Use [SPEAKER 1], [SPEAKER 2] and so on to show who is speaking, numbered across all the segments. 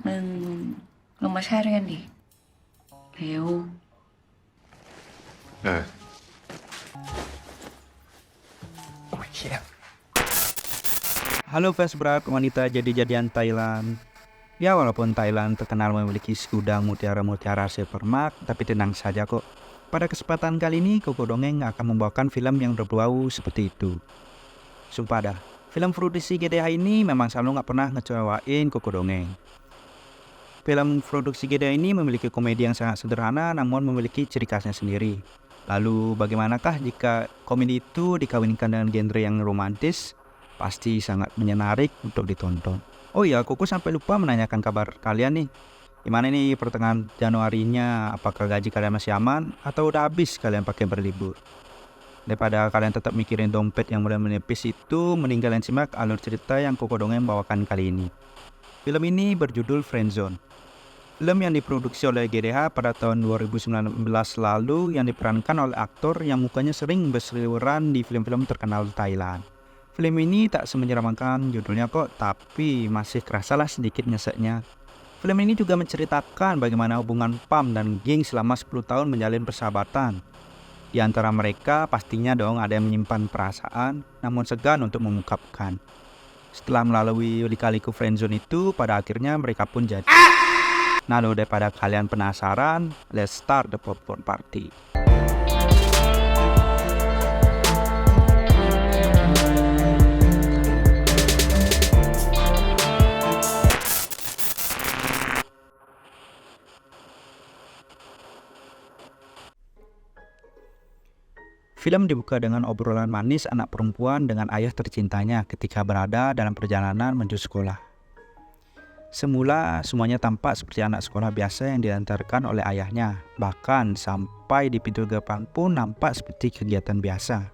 [SPEAKER 1] มึงลงมาแช่ด้วยกันดิเร็ว
[SPEAKER 2] เออ โอ้ยเฮีย
[SPEAKER 3] Halo fans berat wanita jadi-jadian Thailand. Ya walaupun Thailand terkenal memiliki segudang mutiara-mutiara supermark, tapi tenang saja kok. Pada kesempatan kali ini Koko Dongeng akan membawakan film yang berbau seperti itu. Sumpah dah, film produksi GDH ini memang selalu gak pernah ngecewain Koko Dongeng. Film produksi GDH ini memiliki komedi yang sangat sederhana namun memiliki ciri khasnya sendiri. Lalu bagaimanakah jika komedi itu dikawinkan dengan genre yang romantis? Pasti sangat menarik untuk ditonton. Oh iya, Koko sampai lupa menanyakan kabar kalian nih. Gimana nih pertengahan Januarinya? Apakah gaji kalian masih aman? Atau udah habis kalian pakai berlibur? Daripada kalian tetap mikirin dompet yang mulai menipis itu, mending kalian simak alur cerita yang Koko Dongeng bawakan kali ini. Film ini berjudul Friendzone. Film yang diproduksi oleh GDH pada tahun 2019 lalu yang diperankan oleh aktor yang mukanya sering berseliweran di film-film terkenal Thailand. Film ini tak semenyeramkan judulnya kok, tapi masih kerasalah sedikit nyeseknya. Film ini juga menceritakan bagaimana hubungan Pam dan Ging selama 10 tahun menjalin persahabatan. Di antara mereka pastinya dong ada yang menyimpan perasaan, namun segan untuk mengungkapkan. Setelah melalui lika-liku friendzone itu, pada akhirnya mereka pun jadi. Nah lo, daripada kalian penasaran, let's start the popcorn party. Film dibuka dengan obrolan manis anak perempuan dengan ayah tercintanya ketika berada dalam perjalanan menuju sekolah. Semula semuanya tampak seperti anak sekolah biasa yang diantarkan oleh ayahnya, bahkan sampai di pintu gerbang pun nampak seperti kegiatan biasa.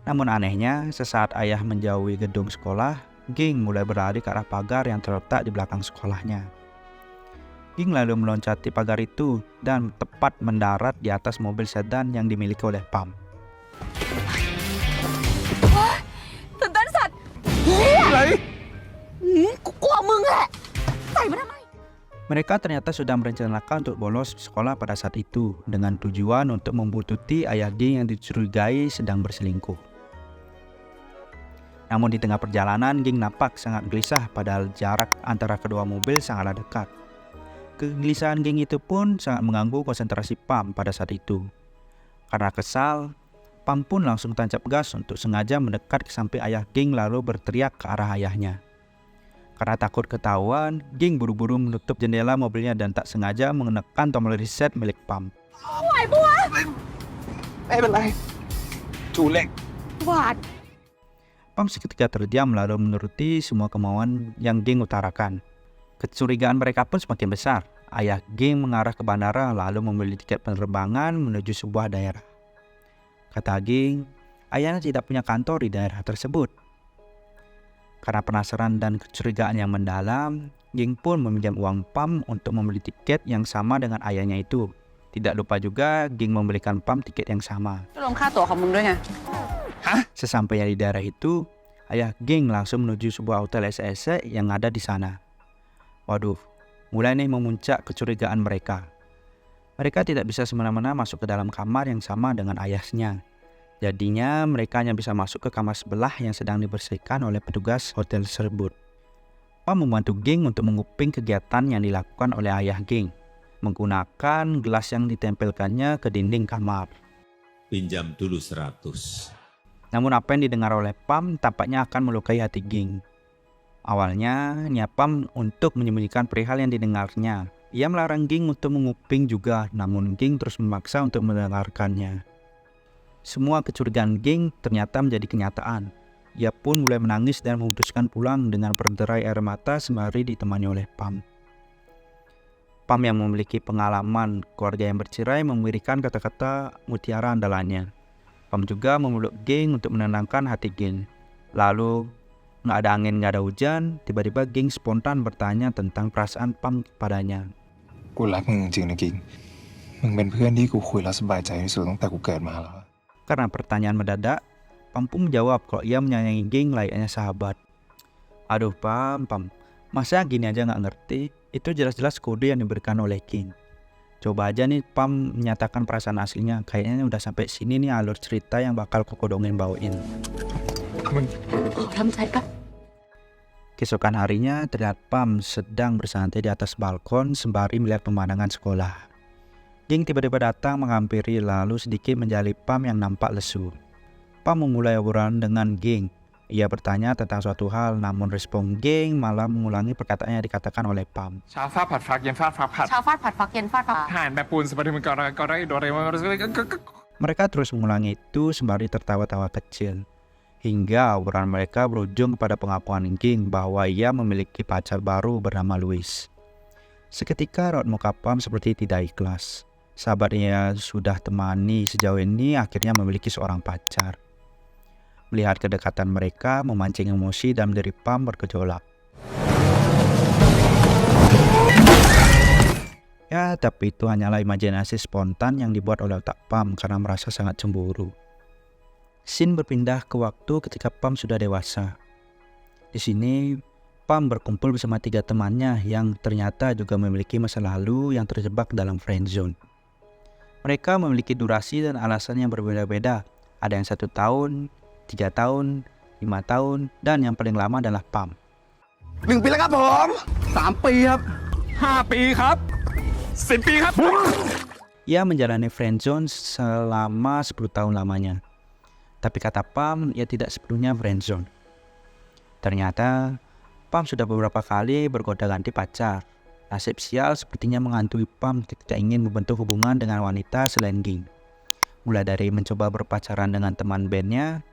[SPEAKER 3] Namun anehnya, sesaat ayah menjauhi gedung sekolah, Ging mulai berlari ke arah pagar yang terletak di belakang sekolahnya. Ging lalu meloncati pagar itu dan tepat mendarat di atas mobil sedan yang dimiliki oleh Pam.
[SPEAKER 1] ตื่นเต้นสัตว์กูกลัวมึงแหละใส่มาทำไม
[SPEAKER 3] Mereka ternyata sudah merencanakan untuk bolos sekolah pada saat itu dengan tujuan untuk membuntuti ayah Ging yang dicurigai sedang berselingkuh. Namun di tengah perjalanan, Ging nampak sangat gelisah padahal jarak antara kedua mobil sangatlah dekat. Kegelisahan Ging itu pun sangat mengganggu konsentrasi Pam pada saat itu. Karena kesal, Pam pun langsung tancap gas untuk sengaja mendekat ke samping ayah Ging lalu berteriak ke arah ayahnya. Karena takut ketahuan, Ging buru-buru menutup jendela mobilnya dan tak sengaja menekan tombol reset milik Pam.
[SPEAKER 1] ไหวปะวะ
[SPEAKER 2] ไม่เป็นไร ถูเล็ก
[SPEAKER 1] หวาด
[SPEAKER 3] Pam seketika terdiam lalu menuruti semua kemauan yang Ging utarakan. Kecurigaan mereka pun semakin besar. Ayah Ging mengarah ke bandara lalu membeli tiket penerbangan menuju sebuah daerah. Kata Ging, ayahnya tidak punya kantor di daerah tersebut. Karena penasaran dan kecurigaan yang mendalam, Ging pun meminjam uang Pam untuk membeli tiket yang sama dengan ayahnya itu. Tidak lupa juga Ging membelikan Pam tiket yang sama.
[SPEAKER 1] จะรวมค่าตั๋วของมึงด้วยไง
[SPEAKER 3] Sesampainya di daerah itu, ayah Ging langsung menuju sebuah hotel ese-ese yang ada di sana. Waduh, mulai nih memuncak kecurigaan mereka. Mereka tidak bisa semena-mena masuk ke dalam kamar yang sama dengan ayahnya. Jadinya mereka hanya bisa masuk ke kamar sebelah yang sedang dibersihkan oleh petugas hotel tersebut. Pam membantu Ging untuk menguping kegiatan yang dilakukan oleh ayah Ging, menggunakan gelas yang ditempelkannya ke dinding kamar.
[SPEAKER 4] Pinjam dulu 100.
[SPEAKER 3] Namun apa yang didengar oleh Pam tampaknya akan melukai hati Ging. Awalnya niat Pam untuk menyembunyikan perihal yang didengarnya. Ia melarang Ging untuk menguping juga, namun Ging terus memaksa untuk mendengarkannya. Semua kecurigaan Ging ternyata menjadi kenyataan. Ia pun mulai menangis dan memutuskan pulang dengan berderai air mata sembari ditemani oleh Pam. Pam yang memiliki pengalaman keluarga yang bercerai memberikan kata-kata mutiara andalannya. Pam juga memeluk Ging untuk menenangkan hati Ging. Lalu, nggak ada angin, nggak ada hujan, tiba-tiba Ging spontan bertanya tentang perasaan Pam kepadanya.
[SPEAKER 2] กูรักมึงจริงๆนะกิ๊งมึงเป็นเพื่อนที่กูคุยแล้วสบายใจที่สุดตั้งแต่กูเกิดมาแล้ว
[SPEAKER 3] Karena pertanyaan mendadak, Pam pun menjawab kalau ia menyayangi Ging layaknya sahabat. Aduh Pam, Masa gini aja nggak ngerti? Itu jelas-jelas kode yang diberikan oleh King. Coba aja nih Pam menyatakan perasaan aslinya. Kayaknya udah sampai sini nih alur cerita yang bakal Kokodongin bawain.
[SPEAKER 1] ขอทำใจแป๊บ
[SPEAKER 3] Keesokan harinya terlihat Pam sedang bersantai di atas balkon sembari melihat pemandangan sekolah. Ging tiba-tiba datang menghampiri lalu sedikit menjalip Pam yang nampak lesu. Pam memulai obrolan dengan Ging. Ia bertanya tentang suatu hal, namun respon Ging malah mengulangi perkataan yang dikatakan oleh Pam.
[SPEAKER 5] เช้าฟาดผัดฟักเย็นฟาดฟักผัด
[SPEAKER 1] เช้าฟาดผัดฟักเย็นฟาดผัก
[SPEAKER 5] อาหารแบบปูนสปาเกตตี้ก็ได้โดเรมอน
[SPEAKER 3] Mereka terus mengulangi itu sembari tertawa-tawa kecil. Hingga obrolan mereka berujung kepada pengakuan Ging bahwa ia memiliki pacar baru bernama Louis. Seketika raut muka Pam seperti tidak ikhlas. Sahabatnya sudah temani sejauh ini akhirnya memiliki seorang pacar. Melihat kedekatan mereka memancing emosi dan diri Pam bergejolak. Ya, tapi itu hanyalah imajinasi spontan yang dibuat oleh otak Pam karena merasa sangat cemburu. Scene berpindah ke waktu ketika Pam sudah dewasa. Di sini, Pam berkumpul bersama 3 temannya yang ternyata juga memiliki masa lalu yang terjebak dalam friendzone. Mereka memiliki durasi dan alasan yang berbeda-beda. Ada yang 1 tahun, 3 tahun, 5 tahun, dan yang paling lama adalah Pam.
[SPEAKER 5] 1 ปีแล้วครับผม3 ปีครับ5 ปีครับ10 ปีครับ
[SPEAKER 3] Ia menjalani friendzone selama 10 tahun lamanya. Tapi kata Pam, ia tidak sepenuhnya friendzone. Ternyata, Pam sudah beberapa kali bergonta-ganti pacar. Nasib sial sepertinya menghantui Pam ketika ingin membentuk hubungan dengan wanita selain Ging. Mulai dari mencoba berpacaran dengan teman bandnya,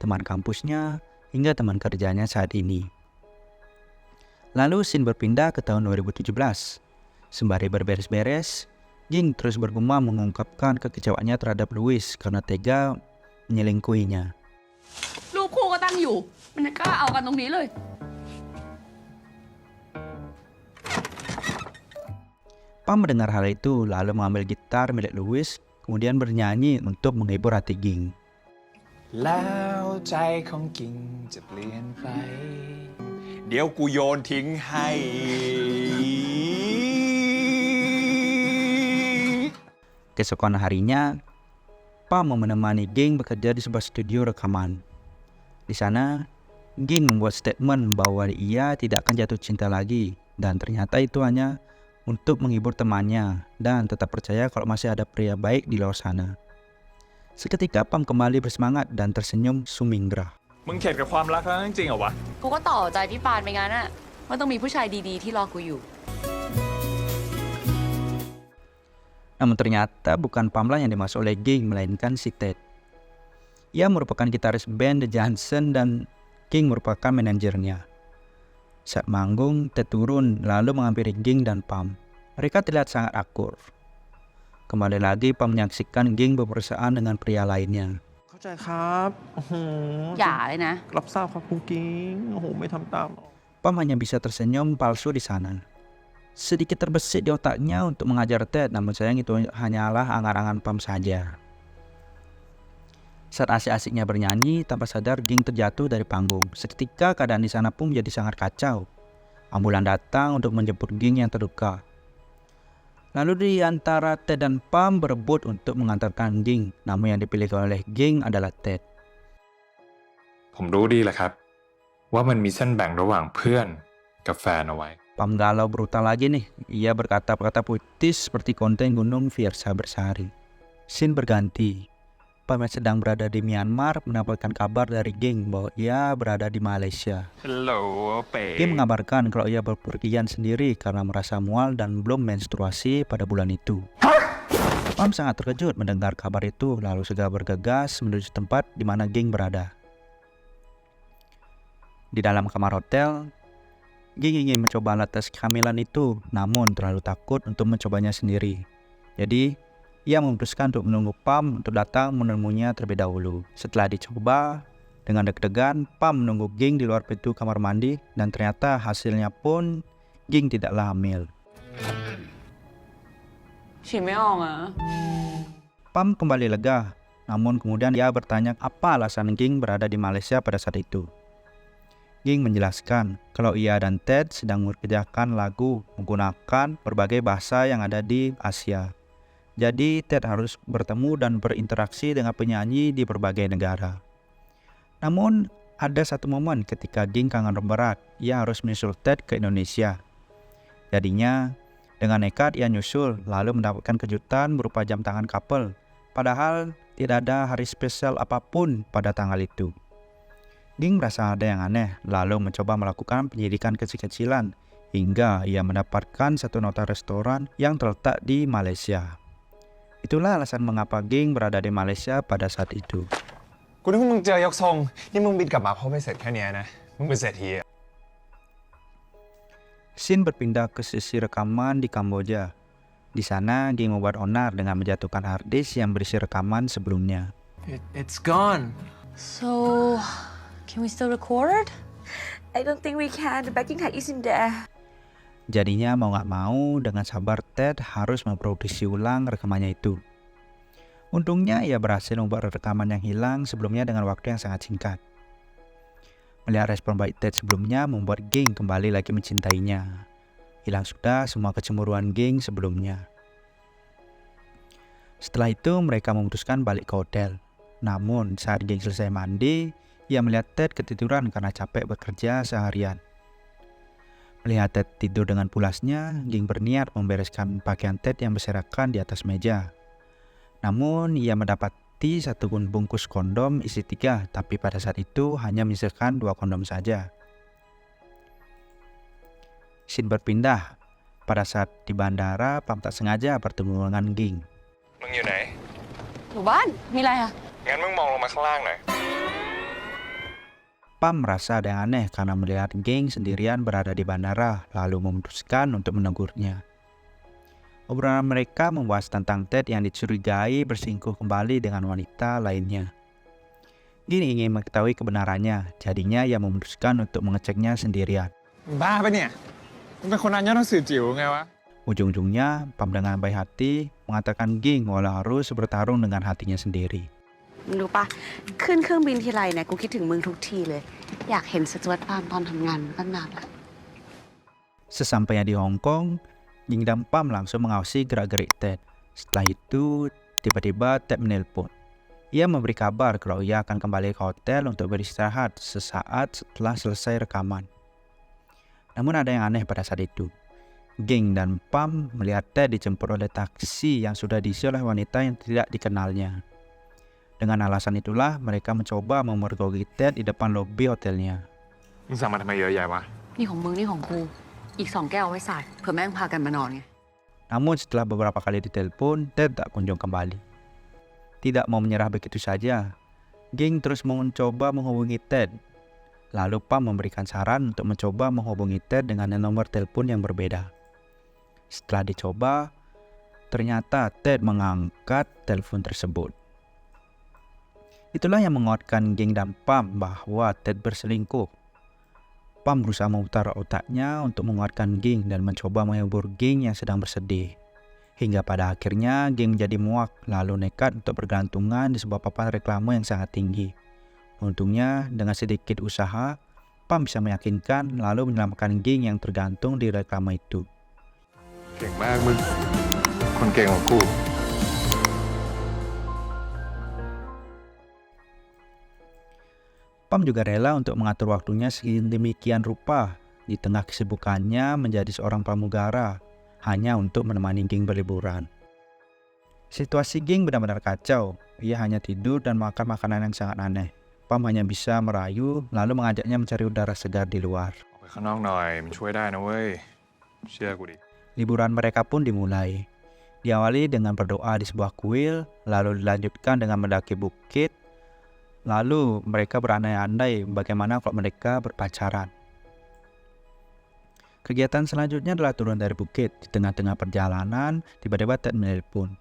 [SPEAKER 3] teman kampusnya, hingga teman kerjanya saat ini. Lalu scene berpindah ke tahun 2017. Sembari berberes-beres, Ging terus bergumam mengungkapkan kekecewaannya terhadap Louis karena tega menyelingkuhinya.
[SPEAKER 1] รูปคู่ก็ตั้งอยู่ มันจะกล้าเอากันตรงนี้เลย
[SPEAKER 3] Pam mendengar hal itu lalu mengambil gitar milik Louis, kemudian bernyanyi untuk menghibur hati Ging.
[SPEAKER 2] แล้วใจของกิ่งจะเปลี่ยนไป
[SPEAKER 5] เดี๋ยวกูโยนทิ้งให้
[SPEAKER 3] Keesokan harinya, Pam menemani Ging bekerja di sebuah studio rekaman. Di sana, Ging membuat statement bahwa ia tidak akan jatuh cinta lagi dan ternyata itu hanya untuk menghibur temannya dan tetap percaya kalau masih ada pria baik di luar sana. Seketika Pam kembali bersemangat dan tersenyum sumingrah.
[SPEAKER 5] มึงเข็ดกับความรักแล้วจริงๆเหรอวะ
[SPEAKER 1] กูก็ต่อใจพี่ปานไปงั้นอะว่าต้องมีผู้ชายดีๆที่รอกูอยู่
[SPEAKER 3] Namun ternyata bukan Pamlah yang dimaksud oleh Ging, melainkan si Ted. Ia merupakan gitaris band The Johnson dan Ging merupakan manajernya. Saat manggung, Ted turun lalu menghampiri Ging dan Pam. Mereka terlihat sangat akur. Kembali lagi Pam menyaksikan Ging bepersaan dengan pria lainnya.
[SPEAKER 5] เข้าใจครับโอ้โห
[SPEAKER 1] อย่าเลยนะ
[SPEAKER 5] รับทราบครับคุณกิ้งโอ้โหไม่ทำตามหรอก
[SPEAKER 3] Pam hanya bisa tersenyum palsu di sana. Sedikit terbesit di otaknya untuk mengajar Ted, namun sayang itu hanyalah angan-angan Pam saja. Saat asik-asiknya bernyanyi, tanpa sadar Ging terjatuh dari panggung. Seketika keadaan di sana pun menjadi sangat kacau. Ambulan datang untuk menjemput Ging yang terluka. Lalu di antara Ted dan Pam berebut untuk mengantarkan Ging, namun yang dipilih oleh Ging adalah Ted.
[SPEAKER 2] ผมรู้ดีแหละครับ ว่ามันมีเส้นแบ่งระหว่างเพื่อนกับแฟนเอาไว้
[SPEAKER 3] Pam galau brutal lagi nih. Ia berkata-kata puitis seperti konten gunung Fiersa Bersari. Scene berganti. Pam yang sedang berada di Myanmar mendapatkan kabar dari Ging bahwa ia berada di Malaysia.
[SPEAKER 5] ฮัลโหลเป๋
[SPEAKER 3] Ging mengabarkan kalau ia berpergian sendiri karena merasa mual dan belum menstruasi pada bulan itu. Pam sangat terkejut mendengar kabar itu lalu segera bergegas menuju tempat di mana Ging berada. Di dalam kamar hotel, Ging ingin mencoba alat tes kehamilan itu, namun terlalu takut untuk mencobanya sendiri. Jadi, ia memutuskan untuk menunggu Pam untuk datang menemuinya terlebih dahulu. Setelah dicoba, dengan deg-degan, Pam menunggu Ging di luar pintu kamar mandi dan ternyata hasilnya pun Ging tidaklah hamil.
[SPEAKER 1] ฉีดไม่ออกอะ
[SPEAKER 3] Pam kembali lega, namun kemudian ia bertanya apa alasan Ging berada di Malaysia pada saat itu. Ging menjelaskan kalau ia dan Ted sedang mengerjakan lagu menggunakan berbagai bahasa yang ada di Asia. Jadi Ted harus bertemu dan berinteraksi dengan penyanyi di berbagai negara. Namun ada satu momen ketika Ging kangen berat, ia harus menyusul Ted ke Indonesia. Jadinya dengan nekat ia nyusul lalu mendapatkan kejutan berupa jam tangan couple. Padahal tidak ada hari spesial apapun pada tanggal itu. Ging merasa ada yang aneh, lalu mencoba melakukan penyidikan kecil-kecilan hingga ia mendapatkan satu nota restoran yang terletak di Malaysia. Itulah alasan mengapa Ging berada di Malaysia pada saat itu.
[SPEAKER 2] กูนึกว่ามึงเจอยกทรงนี่มึงบินกลับมาเพราะไม่เสร็จแค่เนี้ยนะมึงเป็นเศรษฐีอะ
[SPEAKER 3] Scene berpindah ke sesi rekaman di Kamboja. Di sana, Ging membuat onar dengan menjatuhkan hard disk yang berisi rekaman sebelumnya.
[SPEAKER 5] It's gone.
[SPEAKER 6] So, can we still record?
[SPEAKER 1] I don't think we can. The backing track isn't there.
[SPEAKER 3] Jadinya mau gak mau dengan sabar Ted harus memproduksi ulang rekamannya itu. Untungnya ia berhasil membuat rekaman yang hilang sebelumnya dengan waktu yang sangat singkat. Melihat respon baik Ted sebelumnya membuat Ging kembali lagi mencintainya. Hilang sudah semua kecemburuan Ging sebelumnya. Setelah itu mereka memutuskan balik ke hotel. Namun saat Ging selesai mandi, ia melihat Ted ketiduran karena capek bekerja seharian. Melihat Ted tidur dengan pulasnya, Ging berniat membereskan pakaian Ted yang berserakan di atas meja. Namun ia mendapati satu bungkus kondom isi 3, tapi pada saat itu hanya menyisakan 2 kondom saja. Scene berpindah. Pada saat di bandara, Pam tak sengaja bertemu dengan Ging.
[SPEAKER 2] มึงอยู่ไหน
[SPEAKER 6] อยู่บ้าน มีอะไรอะ
[SPEAKER 2] งั้นมึงมองลงมาข้างล่างหน่อย
[SPEAKER 3] Pam merasa ada yang aneh karena melihat Ging sendirian berada di bandara, lalu memutuskan untuk menegurnya. Obrolan mereka membahas tentang Ted yang dicurigai berselingkuh kembali dengan wanita lainnya. Ging ingin mengetahui kebenarannya, jadinya ia memutuskan untuk mengeceknya sendirian.
[SPEAKER 2] บ้าปะเนี่ยมึงเป็นคนอ่านยอดหนังสือจิ๋วไงวะ
[SPEAKER 3] Ujung-ujungnya, Pam dengan baik hati mengatakan Ging walau harus bertarung dengan hatinya sendiri.
[SPEAKER 6] มึงรู้ปะขึ้นเครื่องบินทีไรเนี่ยกูคิดถึงมึงทุกทีเลย อยากเห็นสจ๊วตปาล์มตอนทำงานตั้งนานละ
[SPEAKER 3] Sesampainya di Hong Kong, Ging dan Pam langsung mengawasi gerak-gerik Ted. Setelah itu, tiba-tiba Ted menelpon. Ia memberi kabar kalau ia akan kembali ke hotel untuk beristirahat sesaat setelah selesai rekaman. Namun ada yang aneh pada saat itu. Ging dan Pam melihat Ted dijemput oleh taksi yang sudah diisi oleh wanita yang tidak dikenalnya. Dengan alasan itulah mereka mencoba memergoki Ted di depan lobi hotelnya.
[SPEAKER 2] มึงสั่งมาทำไมเยอะแยะวะ
[SPEAKER 6] นี่ของมึงนี่ของกู อีก2 แก้วเอาไว้ใส่เผื่อแม่งพากันมานอนไง
[SPEAKER 3] Namun setelah beberapa kali ditelepon, Ted tak kunjung kembali. Tidak mau menyerah begitu saja, Ging terus mencoba menghubungi Ted. Lalu Pam memberikan saran untuk mencoba menghubungi Ted dengan nomor telepon yang berbeda. Setelah dicoba, ternyata Ted mengangkat telepon tersebut. Itulah yang menguatkan Ging dan Pam bahwa Ted berselingkuh. Pam berusaha memutar otaknya untuk menguatkan Ging dan mencoba menghibur Ging yang sedang bersedih. Hingga pada akhirnya Ging menjadi muak lalu nekat untuk bergantungan di sebuah papan reklame yang sangat tinggi. Untungnya dengan sedikit usaha, Pam bisa meyakinkan lalu menyelamatkan Ging yang tergantung di reklame itu.
[SPEAKER 2] เก่งมากมึงคนเก่งของกู
[SPEAKER 3] Pam juga rela untuk mengatur waktunya sedemikian rupa di tengah kesibukannya menjadi seorang pramugara hanya untuk menemani Ging berliburan. Situasi Ging benar-benar kacau. Ia hanya tidur dan makan makanan yang sangat aneh. Pam hanya bisa merayu lalu mengajaknya mencari udara segar di luar.
[SPEAKER 2] ออกไปข้างนอกหน่อยมันช่วยได้นะเว้ยเชื่อกูดิ
[SPEAKER 3] Liburan mereka pun dimulai. Diawali dengan berdoa di sebuah kuil, lalu dilanjutkan dengan mendaki bukit. Lalu mereka berandai-andai bagaimana kalau mereka berpacaran. Kegiatan selanjutnya adalah turun dari bukit. Di tengah-tengah perjalanan, tiba-tiba Ted menelpon.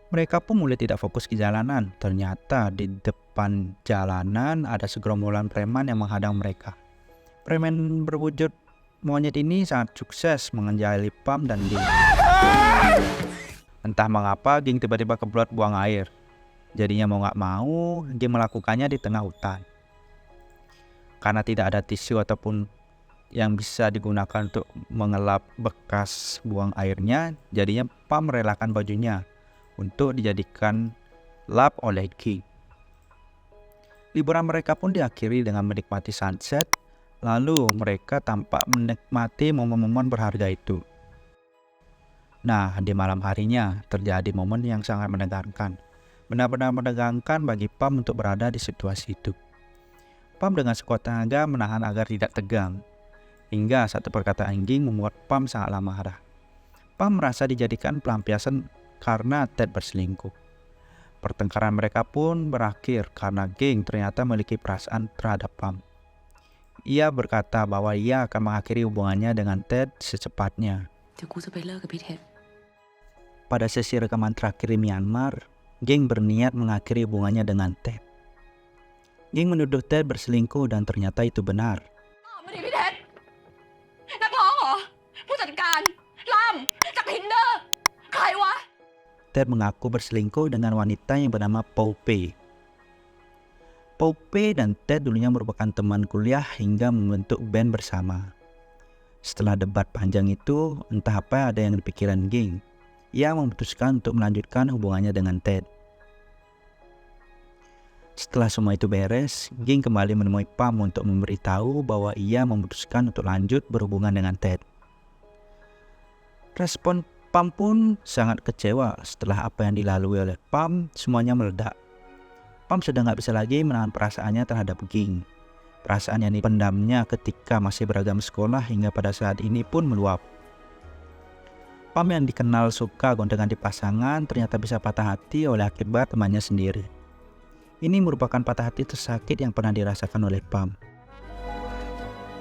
[SPEAKER 3] Mereka pun mulai tidak fokus ke jalanan. Ternyata di depan jalanan ada segerombolan preman yang menghadang mereka. Preman berwujud monyet ini sangat sukses mengenjali Pam dan Ging. Entah mengapa Ging tiba-tiba kebelet buang air. Jadinya mau gak mau, Ging melakukannya di tengah hutan. Karena tidak ada tisu ataupun yang bisa digunakan untuk mengelap bekas buang airnya, jadinya Pam merelakan bajunya untuk dijadikan lap oleh Ging. Liburan mereka pun diakhiri dengan menikmati sunset, lalu mereka tampak menikmati momen-momen berharga itu. Nah, di malam harinya terjadi momen yang sangat menegangkan. Benar-benar menegangkan bagi Pam untuk berada di situasi itu. Pam dengan sekuat tenaga menahan agar tidak tegang. Hingga satu perkataan Ging membuat Pam sangatlah marah. Pam merasa dijadikan pelampiasan karena Ted berselingkuh. Pertengkaran mereka pun berakhir karena Ging ternyata memiliki perasaan terhadap Pam. Ia berkata bahwa ia akan mengakhiri hubungannya dengan Ted secepatnya.
[SPEAKER 6] เดี๋ยวกูจะไปเลิกกับพี่เท็ด
[SPEAKER 3] Pada sesi rekaman terakhir di Myanmar, Ging berniat mengakhiri hubungannya dengan Ted. Ging menuduh Ted berselingkuh dan ternyata itu benar.
[SPEAKER 1] ไม่ได้พี่เท็ดนักร้องเหรอ ผู้จัดการล่ำจากทินเดอร์ใครวะ
[SPEAKER 3] Ted mengaku berselingkuh dengan wanita yang bernama Poupe. Poupe dan Ted dulunya merupakan teman kuliah hingga membentuk band bersama. Setelah debat panjang itu, entah apa ada yang dipikiran Ging. Ia memutuskan untuk melanjutkan hubungannya dengan Ted. Setelah semua itu beres, Ging kembali menemui Pam untuk memberitahu bahwa ia memutuskan untuk lanjut berhubungan dengan Ted. Respon Pam pun sangat kecewa setelah apa yang dilalui oleh Pam semuanya meledak. Pam sudah gak bisa lagi menahan perasaannya terhadap Ging. Perasaan yang dipendamnya ketika masih beragam sekolah hingga pada saat ini pun meluap. Pam yang dikenal suka gonta-ganti pasangan ternyata bisa patah hati oleh akibat temannya sendiri. Ini merupakan patah hati tersakit yang pernah dirasakan oleh Pam.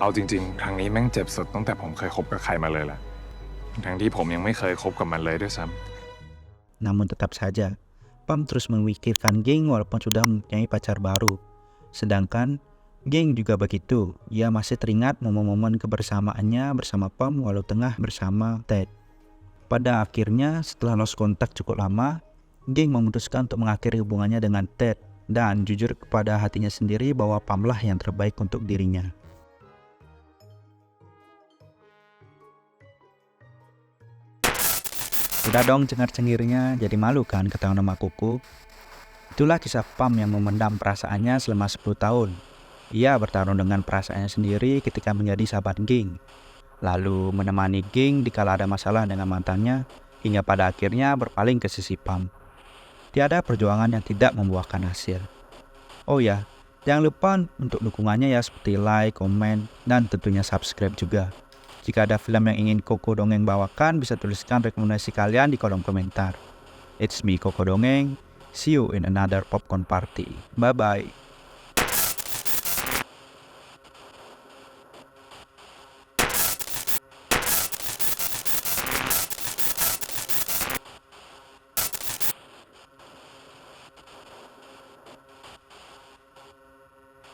[SPEAKER 2] เอาจริงๆครั้งนี้แม่งเจ็บสุดตั้งแต่ผมเคยคบกับใครมาเลยล่ะทั้งที่ผมยังไม่เคยคบกับมันเลยด้วยซ้ำ
[SPEAKER 3] Namun tetap saja, Pam terus memikirkan Ging walaupun sudah mempunyai pacar baru. Sedangkan Ging juga begitu, ia masih teringat momen-momen kebersamaannya bersama Pam walau tengah bersama Ted. Pada akhirnya, setelah lost kontak cukup lama, Ging memutuskan untuk mengakhiri hubungannya dengan Ted dan jujur kepada hatinya sendiri bahwa Pamlah yang terbaik untuk dirinya. Udah dong cengar-cengirnya, jadi malu kan ketahuan nama kuku? Itulah kisah Pam yang memendam perasaannya selama 10 tahun. Ia bertarung dengan perasaannya sendiri ketika menjadi sahabat Ging. Lalu menemani Ging dikala ada masalah dengan mantannya, hingga pada akhirnya berpaling ke sisi Pam. Tiada perjuangan yang tidak membuahkan hasil. Oh ya, jangan lupa untuk dukungannya ya seperti like, komen, dan tentunya subscribe juga. Jika ada film yang ingin Koko Dongeng bawakan, bisa tuliskan rekomendasi kalian di kolom komentar. It's me, Koko Dongeng. See you in another popcorn party. Bye-bye.